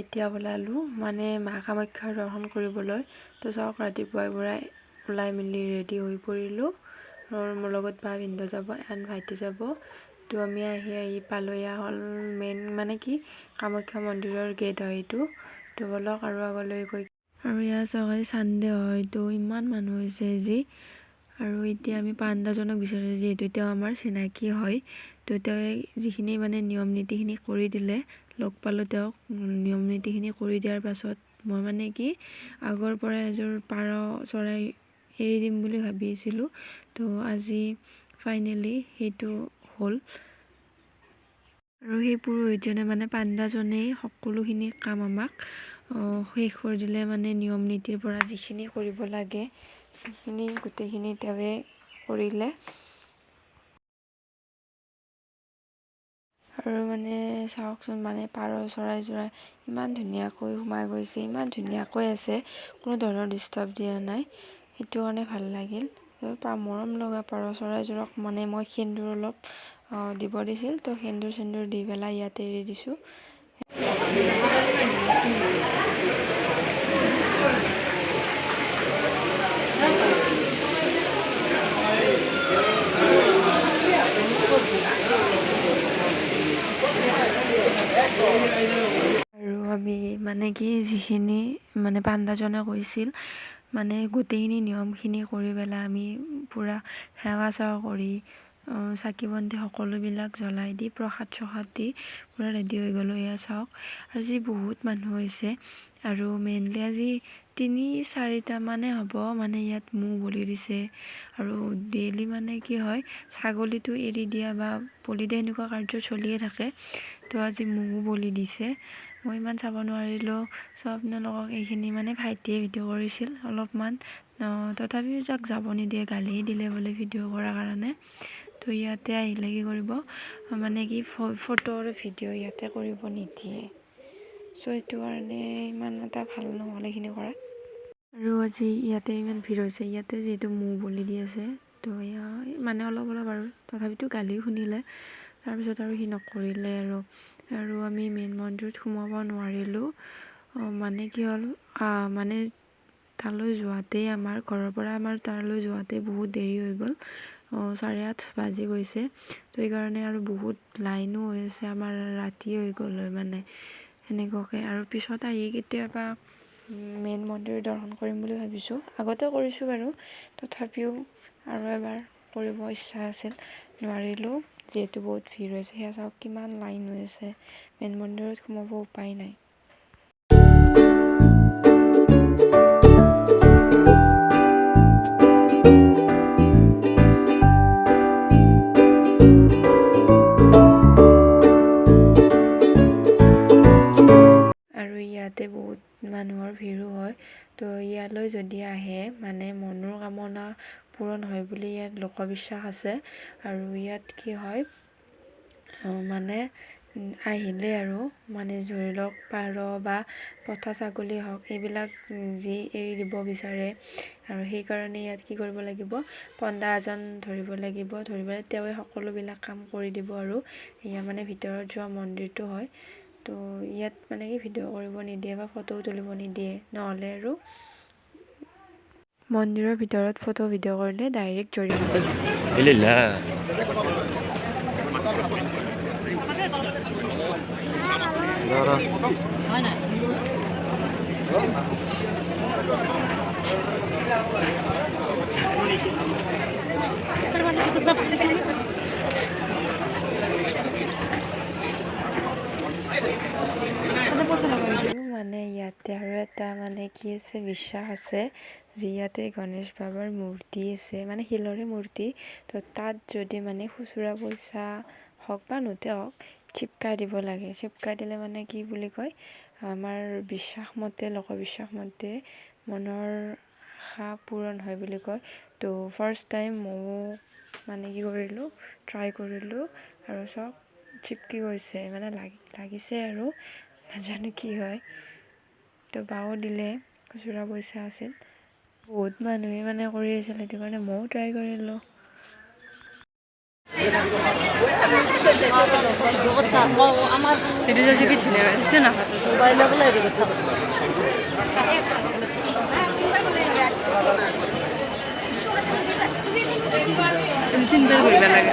এতিয়া ওলালোঁ মানে মা কামাখ্যাৰ দৰ্শন কৰিবলৈ। তো চাওক ৰাতিপুৱাই পৰাই ওলাই মেলি ৰেডি হৈ পৰিলোঁ। মোৰ লগত বা ভিনদেউ যাব এন ভাইটি যাব। তো আমি আহি পালোঁ। এয়া হ'ল মেইন মানে কি কামাখ্যা মন্দিৰৰ গেট হয় এইটো। তো বলক আৰু আগলৈ গৈ আৰু ইয়াত চাওক চানডে হয়, তো ইমান মানুহ হৈছে যি। আৰু এতিয়া আমি পাণ্ডাজনক বিচাৰিছোঁ যিহেতু তেওঁ আমাৰ চিনাকি হয়। তো তেওঁ যিখিনি মানে নিয়ম নীতিখিনি কৰি দিলে, লগ পালোঁ তেওঁক। নিয়ম নীতিখিনি কৰি দিয়াৰ পাছত মই মানে কি আগৰ পৰা এযোৰ পাৰ চৰাই এৰি দিম বুলি ভাবিছিলোঁ। তো আজি ফাইনেলি সেইটো হ'ল। আৰু সেই পুৰোহিতজনে মানে পাণ্ডাজনেই সকলোখিনি কাম আমাক শেষ কৰি দিলে। মানে নিয়ম নীতিৰ পৰা যিখিনি কৰিব লাগে সেইখিনি গোটেইখিনি তেওঁৱে কৰিলে। আৰু মানে চাওকচোন মানে পাৰ চৰাই ইমান ধুনীয়াকৈ সোমাই গৈছে, ইমান ধুনীয়াকৈ আছে, কোনো ধৰণৰ ডিষ্টাৰ্ব দিয়া নাই। সেইটো কাৰণে ভাল লাগিল। মৰম লগা পাৰ চৰাইযোৰক মানে মই সেন্দুৰ অলপ দিব দিছিল। তো সেন্দুৰ দি পেলাই ইয়াতে এৰি দিছোঁ। আৰু আমি মানে কি যিখিনি মানে পাণ্ডাজনে কৈছিল মানে গোটেইখিনি নিয়মখিনি কৰি পেলাই আমি পূৰা সেৱা চেৱা কৰি চাকি বন্তি সকলোবিলাক জ্বলাই দি প্ৰসাদ চসাদ দি পূৰা ৰেডি হৈ গ'লোঁ। এয়া চাওক আজি বহুত মানুহ হৈছে। আৰু মেইনলি আজি 3-4টা মানে হ'ব মানে ইয়াত মৌ বলি দিছে। আৰু ডেইলি মানে কি হয় ছাগলীটো এৰি দিয়া বা বলি দিয়া এনেকুৱা কাৰ্য চলিয়ে থাকে। তো আজি মৌ বলি দিছে। মই ইমান চাব নোৱাৰিলোঁ। চ' আপোনালোকক এইখিনি মানে ভাইটিয়ে ভিডিঅ' কৰিছিল অলপমান। তথাপিও যাক যাব নিদিয়ে, গালি দিলে বোলে ভিডিঅ' কৰাৰ কাৰণে। তো ইয়াতে আহিলে কি কৰিব মানে কি ফটো আৰু ভিডিঅ' ইয়াতে কৰিব নিদিয়ে। চ' সেইটো কাৰণে ইমান এটা ভাল নহ'ল এইখিনি কৰাত। আৰু আজি ইয়াতে ইমান ভিৰ হৈছে। ইয়াতে যিহেতু মৌ বলি দি আছে, তো এয়া মানে অলপ আৰু তথাপিতো গালিও শুনিলে। তাৰপিছত আৰু সি নকৰিলে আৰু আমি মেইন মন্দিৰত সোমাব নোৱাৰিলোঁ। মানে কি হ'ল মানে তালৈ যোৱাতেই আমাৰ ঘৰৰ পৰা তালৈ যোৱাতে বহুত দেৰি হৈ গ'ল। 8:30 বাজি গৈছে। তো সেইকাৰণে আৰু বহুত লাইনো হৈ আছে। আমাৰ ৰাতি হৈ গ'ল মানে সেনেকুৱাকৈ। আৰু পিছত আহি কেতিয়াবা মেইন মন্দিৰ দৰ্শন কৰিম বুলি ভাবিছোঁ। আগতে কৰিছোঁ বাৰু, তথাপিও আৰু এবাৰ কৰিব ইচ্ছা আছিল, নোৱাৰিলোঁ যিহেতু বহুত ভিৰ হৈছে। সেয়া চাওক কিমান লাইন হৈ আছে। মেইন মন্দিৰত সোমাব উপায় নাই। আৰু ইয়াতে বহুত মানুহৰ ভিৰো হয়। তো ইয়ালৈ যদি আহে মানে মনৰ কামনা পূৰণ হয় বুলি ইয়াত লোকবিশ্বাস আছে। আৰু ইয়াত কি হয় মানে আহিলে আৰু মানে ধৰি লওক পাৰ বা পঠা ছাগলী হওক এইবিলাক যি এৰি দিব বিচাৰে। আৰু সেইকাৰণে ইয়াত কি কৰিব লাগিব, পণ্ডা এজন ধৰিব লাগিব। ধৰি পেলাই তেওঁৱে সকলোবিলাক কাম কৰি দিব। আৰু এয়া মানে ভিতৰত যোৱা মন্দিৰটো হয়। তো ইয়াত মানে কি ভিডিঅ' কৰিব নিদিয়ে বা ফটো তুলিব নিদিয়ে। নহ'লে আৰু মন্দিৰৰ ভিতৰত ফটো ভিডিঅ' কৰিলে ডাইৰেক্ট জৰিমনা। মানে ইয়াতে আৰু এটা মানে কি আছে বিশ্বাস আছে যে ইয়াতে গণেশ বাবাৰ মূৰ্তি আছে, মানে শিলৰে মূৰ্তি। তো তাত যদি মানে খুচুৰা পইচা হওক বা নোটে হওক চিপকাই দিব লাগে। চিপকাই দিলে মানে কি বুলি কয়, আমাৰ লোকবিশ্বাস মতে মনৰ আশা পূৰণ হয় বুলি কয়। তো ফাৰ্ষ্ট টাইম ময়ো মানে কি কৰিলোঁ, ট্ৰাই কৰিলোঁ। আৰু চাওক চিপকি গৈছে, মানে লাগিছে আৰু নাজানো কি হয়। তো বাও দিলে, খুচুৰা পইচা আছিল। বহুত মানুহে মানে কৰি আছিল, সেইটো কাৰণে ময়ো ট্ৰাই কৰিলোঁ। itu saja gitu nih, itu nak. Itu cinta gue lagi.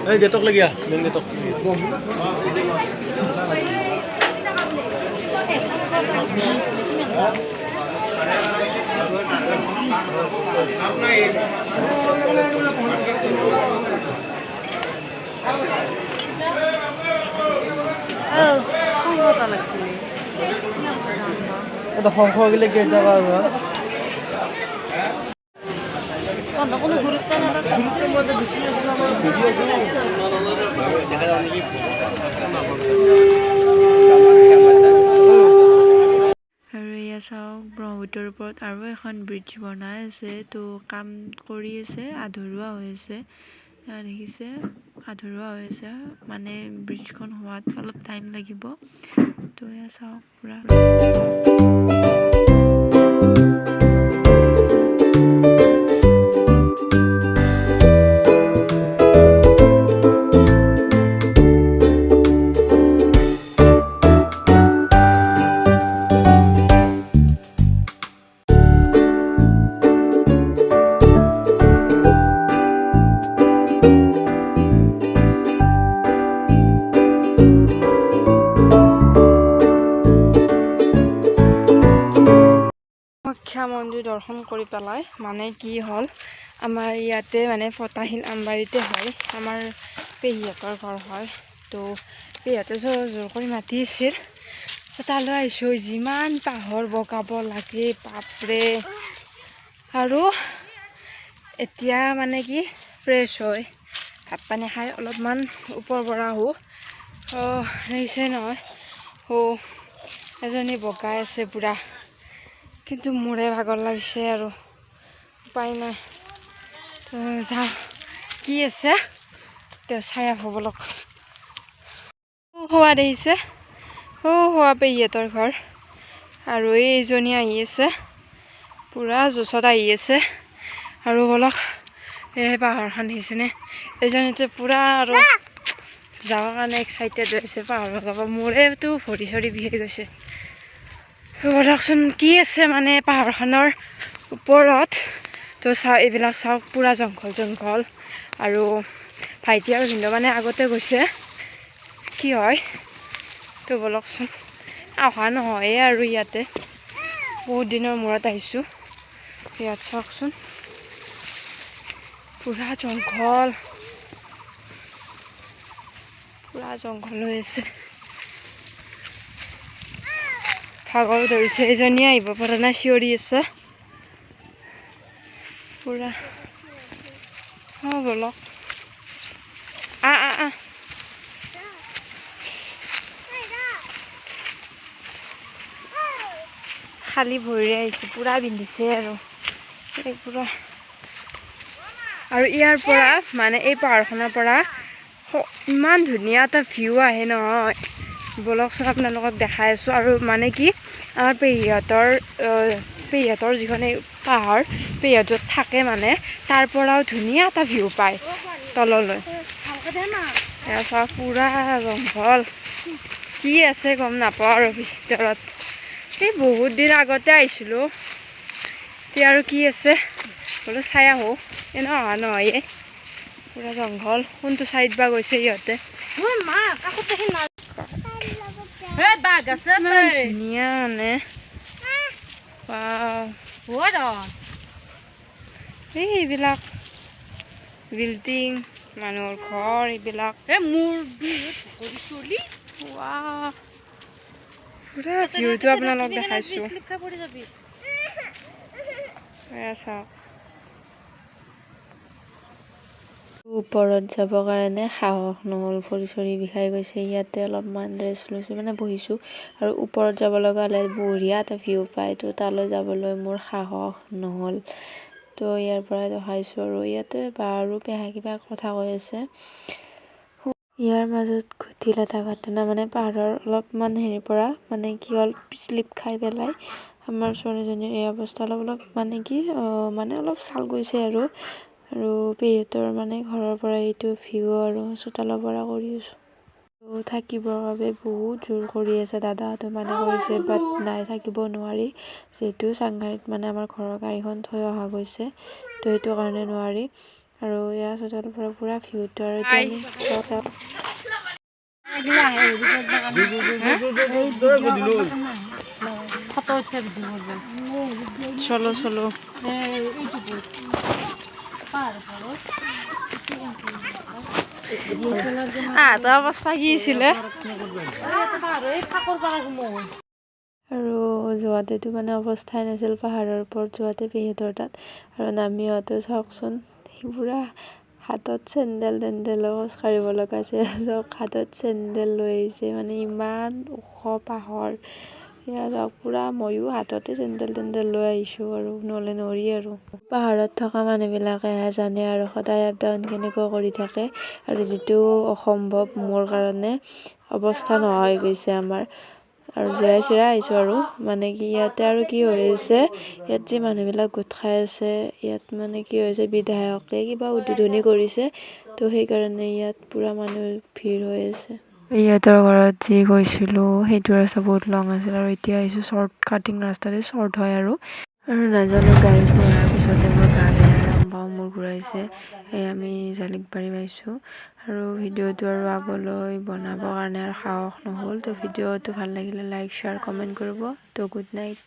Eh, getok lagi ya? Jangan getok. Ada hongko gile gate jaga ada. Anda কোনো গুরুত্ব না রাখা গুরুত্বের মধ্যে বেশি আছে না আমার ভিডিও আছে না দেখা যাবে কি আৰু এয়া চাওক ব্ৰহ্মপুত্ৰৰ ওপৰত আৰু এখন ব্ৰিজ বনাই আছে তো কাম কৰি আছে আধৰুৱা হৈ আছে দেখিছে আধৰুৱা হৈ আছে মানে ব্ৰিজখন হোৱাত অলপ টাইম লাগিব তো এয়া চাওক পুৰা মন্দিৰ দৰ্শন কৰি পেলাই মানে কি হ'ল আমাৰ ইয়াতে মানে ফটাহিল আমবাৰীতে হয় আমাৰ পেহীহঁতৰ ঘৰ হয় তো পেহীহঁতে জোৰ কৰি মাতি আছিল তালৈ আহিছোঁ যিমান পাহৰ বগাব লাগে বাপৰে আৰু এতিয়া মানে কি ফ্ৰেছ হয় ভাত পানী খাই অলপমান ওপৰৰ পৰা আহোঁ দেখিছে নহয় এজনী বগাই আছে পুৰা কিন্তু মোৰে ভাগৰ লাগিছে আৰু উপায় নাই তো যাওঁ কি আছে তেওঁ চাই আহোঁ বলক হোৱা দেখিছে হোৱা পেহীহঁতৰ ঘৰ আৰু এইজনী আহি আছে পুৰা জোচত আহি আছে আৰু বলক এই পাহাৰখন দেখিছেনে এইজনীতে পুৰা আৰু যাবৰ কাৰণে এক্সাইটেড হৈ আছে পাহাৰৰ যাব মোৰেতো ভৰি চৰি বিষাই গৈছে বলকচোন কি আছে মানে পাহাৰখনৰ ওপৰত তো চাওঁ এইবিলাক চাওক পুৰা জংঘল আৰু ভাইটি আৰু ভিনদেউ মানে আগতে গৈছে কি হয় তো বলকচোন অহা নহয় আৰু ইয়াতে বহুত দিনৰ মূৰত আহিছোঁ ইয়াত চাওকচোন পুৰা জংঘল হৈ আছে ভাগৰ ধৰিছে এজনীয়ে আহিব পৰা নাই চিঞৰি আছে পুৰা বলক খালী ভৰিৰে আহিছে পুৰা পিন্ধিছে আৰু পুৰা আৰু ইয়াৰ পৰা মানে এই পাহাৰখনৰ পৰা ইমান ধুনীয়া এটা ভিউ আহে নহয় বলকচোন আপোনালোকক দেখাই আছোঁ আৰু মানে কি আমাৰ পেহীহঁতৰ যিখন এই পাহাৰ পেহীহঁত য'ত থাকে মানে তাৰ পৰাও ধুনীয়া এটা ভিউ পায় তললৈ এয়া চাওক পুৰা জংঘল কি আছে গম নাপাওঁ আৰু ভিতৰত এই বহুত দিন আগতে আহিছিলোঁ এতিয়া আৰু কি আছে বোলো চাই আহোঁ অহা নহয় পুৰা জংঘল কোনটো চাইড বা গৈছে ইহঁতে ধুনীয়া মানে এইবিলাক বিল্ডিং মানুহৰ ঘৰ এইবিলাক পুৰা ভিউটো আপোনালোক দেখাইছোঁ চাওক ওপৰত যাবৰ কাৰণে সাহস নহ'ল, ভৰি চৰি বিষাই গৈছে। ইয়াতে অলপমান ৰেষ্ট লৈছোঁ, মানে বহিছোঁ। আৰু ওপৰত যাব লগা হ'লে বঢ়িয়া এটা ভিউ পায়, তো তালৈ যাবলৈ মোৰ সাহস নহ'ল। তো ইয়াৰ পৰাই দেখাইছোঁ। আৰু ইয়াতে বা আৰু পেহা কিবা কথা কৈ আছে। ইয়াৰ মাজত ঘটিল এটা ঘটনা, মানে পাহাৰৰ অলপমান হেৰিৰ পৰা মানে কি হ'ল, শ্লিপ খাই পেলাই আমাৰ ছোৱালীজনীৰ এই অৱস্থা। অলপ মানে কি মানে অলপ ছাল গৈছে আৰু পেহীহঁতৰ মানে ঘৰৰ পৰা এইটো ভিউ আৰু চোতালৰ পৰা কৰি আছোঁ। থাকিবৰ বাবে বহুত জোৰ কৰি আছে, দাদাহঁতে মানে কৰিছে, বাট নাই, থাকিব নোৱাৰি। যিহেতু চাংঘাৰিত মানে আমাৰ ঘৰৰ গাড়ীখন থৈ অহা গৈছে, তো সেইটো কাৰণে নোৱাৰি। আৰু ইয়াৰ চোতালৰ পৰা পুৰা ভিউটো আৰু এতিয়া আমি চলো অৱস্থা কি আছিলে। আৰু যোৱাতেতো মানে অৱস্থাই নাছিল, পাহাৰৰ ওপৰত যোৱাতে পেহীহঁতৰ তাত। আৰু নামি আহোঁতে চাওকচোন, পুৰা হাতত চেণ্ডেল খোজ কাঢ়িব লগা হৈছে। হাতত চেণ্ডেল লৈ আহিছে, মানে ইমান ওখ পাহাৰ। পুৰা ময়ো হাততে চেণ্ডেল লৈ আহিছোঁ, আৰু নহ'লে নৰি আৰু। পাহাৰত থকা মানুহবিলাকেহে জানে আৰু সদায় আপ ডাউন কেনেকুৱা কৰি থাকে। আৰু যিটো অসম্ভৱ মোৰ কাৰণে, অৱস্থা নোহোৱা হৈ গৈছে আমাৰ। আৰু জিৰাই চিৰাই আহিছোঁ আৰু মানে কি ইয়াতে আৰু কি হৈ আছে, ইয়াত যে মানুহবিলাক গোট খাই আছে, ইয়াত মানে কি হৈছে, বিধায়কে কিবা উদ্বোধনী কৰিছে, তো সেইকাৰণে ইয়াত পুৰা মানুহ ভিৰ হৈ আছে। ইহঁতৰ ঘৰত যি গৈছিলোঁ সেইটো ৰাস্তা বহুত লং আছিল, আৰু এতিয়া আহিছোঁ শ্বৰ্ট কাটিং ৰাস্তাতে, শ্বৰ্ট হয় আৰু নাজানো গাড়ীত বহাৰ পিছতে মোৰ গা বেয়া, মোৰ ঘূৰাইছে। আমি জালুকবাৰী পাইছোঁ। আৰু ভিডিঅ'টো আৰু আগলৈ বনাবৰ কাৰণে আৰু সাহস নহ'ল। তো ভিডিঅ'টো ভাল লাগিলে লাইক, শ্বেয়াৰ, কমেণ্ট কৰিব। তো গুড নাইট।